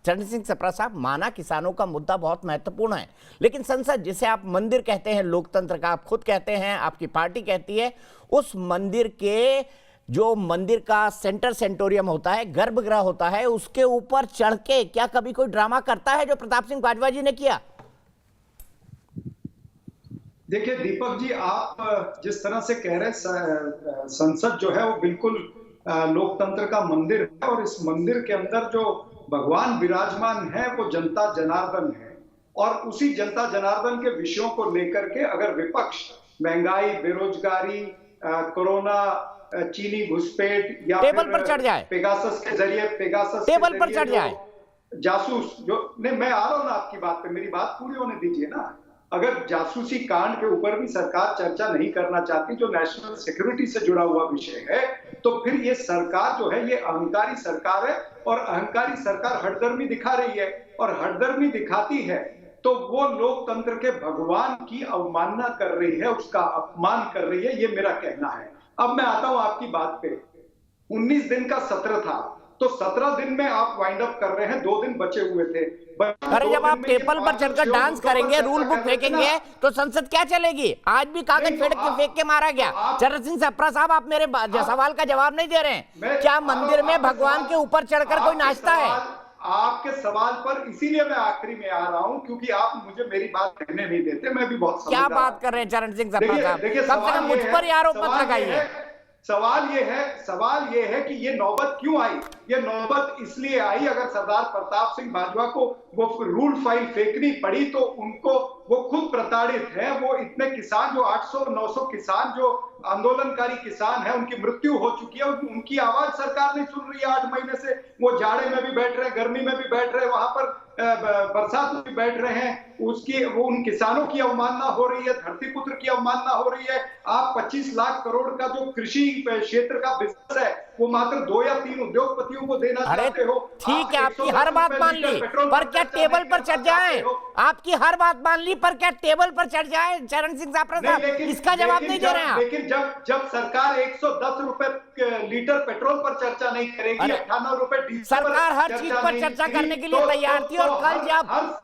चरण सिंह सप्रा साहब, माना किसानों का मुद्दा बहुत महत्वपूर्ण है, लेकिन संसद जिसे आप मंदिर कहते हैं, लोकतंत्र का आप खुद कहते हैं, आपकी पार्टी कहती है, उस मंदिर के जो मंदिर का सेंटर सेंटोरियम होता है, गर्भगृह होता है, उसके ऊपर चढ़ के क्या कभी कोई ड्रामा करता है जो प्रताप सिंह बाजवा जी ने किया? देखिए दीपक जी, आप जिस तरह से कह रहे हैं, संसद जो है वो बिल्कुल लोकतंत्र का मंदिर है और इस मंदिर के अंदर जो भगवान विराजमान है वो जनता जनार्दन है। और उसी जनता जनार्दन के विषयों को लेकर के अगर विपक्ष महंगाई, बेरोजगारी, कोरोना, चीनी घुसपैठ या टेबल पर चढ़ जाए, पेगासस के जरिए टेबल पर चढ़ जाए, जासूस जो नहीं, मैं आ रहा हूं ना आपकी बात पे, मेरी बात पूरी होने दीजिए ना। अगर जासूसी कांड के ऊपर भी सरकार चर्चा नहीं करना चाहती, जो नेशनल सिक्योरिटी से जुड़ा हुआ विषय है, तो फिर ये सरकार जो है ये अहंकारी सरकार है और अहंकारी सरकार हठधर्मी दिखा रही है। और हठधर्मी दिखाती है तो वो लोकतंत्र के भगवान की अवमानना कर रही है, उसका अपमान कर रही है, ये मेरा कहना है। अब मैं आता हूं आपकी बात पे। 19 दिन का सत्र था, तो 17 दिन में आप वाइंड अप कर रहे हैं, 2 दिन बचे हुए थे। अरे जब आप टेबल पर चढ़कर डांस करेंगे, रूल बुक फेंकेंगे, तो संसद क्या चलेगी? आज भी कागज फेंक के मारा गया। चरण सिंह सप्रा साहब, आप मेरे सवाल का जवाब नहीं दे रहे हैं। क्या मंदिर में भगवान के ऊपर चढ़कर कोई नाचता है? आपके सवाल पर इसीलिए मैं आखिरी में आ रहा हूं, क्योंकि आप मुझे मेरी बात कहने नहीं देते। मैं भी बहुत क्या बात कर रहे हैं चरण सिंह सप्रा साहब? कम से कम मुझ पर आरोप मत लगाइए। सवाल ये है कि ये नौबत क्यों आई? ये नौबत इसलिए आई, अगर सरदार प्रताप सिंह बाजवा को वो रूल फाइल फेंकनी पड़ी तो उनको, वो खुद प्रताड़ित हैं। वो इतने किसान, जो 800-900 किसान जो आंदोलनकारी किसान हैं, उनकी मृत्यु हो चुकी है, उनकी आवाज सरकार नहीं सुन रही है 8 महीने से। वो जाड़े में भी बैठ रहे हैं, गर्मी में भी बैठ रहे हैं, वहां पर बरसात में भी बैठ रहे हैं। वो उन किसानों की अवमानना हो रही है, धरती पुत्र की अवमानना हो रही है। आप 25 लाख करोड़ का जो कृषि क्षेत्र का बिजनेस है, वो मात्र 2 या 3 उद्योगपतियों को देना चाहते हो। ठीक है, आपकी हर बात मान ली, पर क्या टेबल पर चढ़ जाए? आपकी हर बात मान ली, पर क्या टेबल पर चढ़ जाए? चरण सिंह सप्रा साहब, इसका जवाब नहीं दे रहे हैं। लेकिन जब सरकार 110 रुपए लीटर पेट्रोल पर चर्चा नहीं करेगी, 98 रुपए डीजल, सरकार हर चीज पर चर्चा करने के लिए तैयार थी। और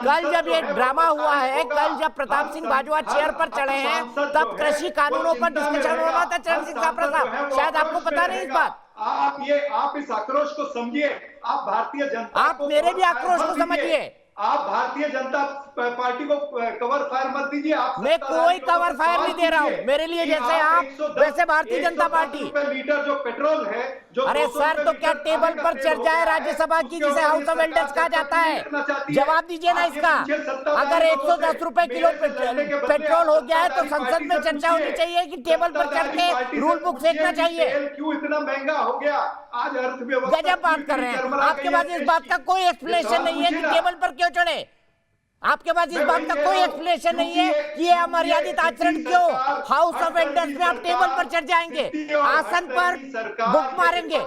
कल जब ये ड्रामा हुआ है, कल जब प्रताप सिंह बाजवा चेयर पर चढ़े हैं, तब कृषि कानूनों पर डिस्कशन हो रहा था। चरण सिंह सप्रा साहब, शायद आपको पता नहीं इस बात। आप इस आक्रोश को समझिए। आप भारतीय जनता, आप मेरे भी आक्रोश को समझिए। आप भारतीय जनता पार्टी को कवर फायर मत दीजिए। मैं कोई कवर फायर नहीं दे रहा हूँ। मेरे लिए जैसे आप, वैसे भारतीय जनता पार्टी। लीटर जो पेट्रोल है, जो अरे सर, तो क्या टेबल पर चढ़ जाए राज्यसभा की, जिसे हाउस ऑफ एल्डर्स कहा जाता है? जवाब दीजिए ना इसका। अगर 110 रुपए किलो पेट्रोल हो गया है तो संसद में चर्चा होनी चाहिए कि टेबल पर चढ़ के रूल बुक फेंकना चाहिए? क्यों इतना महंगा हो गया आज अर्थव्यवस्था? गजब बात कर रहे हैं। आपके पास इस बात का कोई एक्सप्लेनेशन नहीं है कि टेबल पर क्यों चढ़े। आपके पास इस बात का कोई एक्सप्लेनेशन नहीं है कि ये अमर्यादित आचरण क्यों। हाउस ऑफ एल्डर्स में आप टेबल पर चढ़ जाएंगे, आसन पर बुक मारेंगे।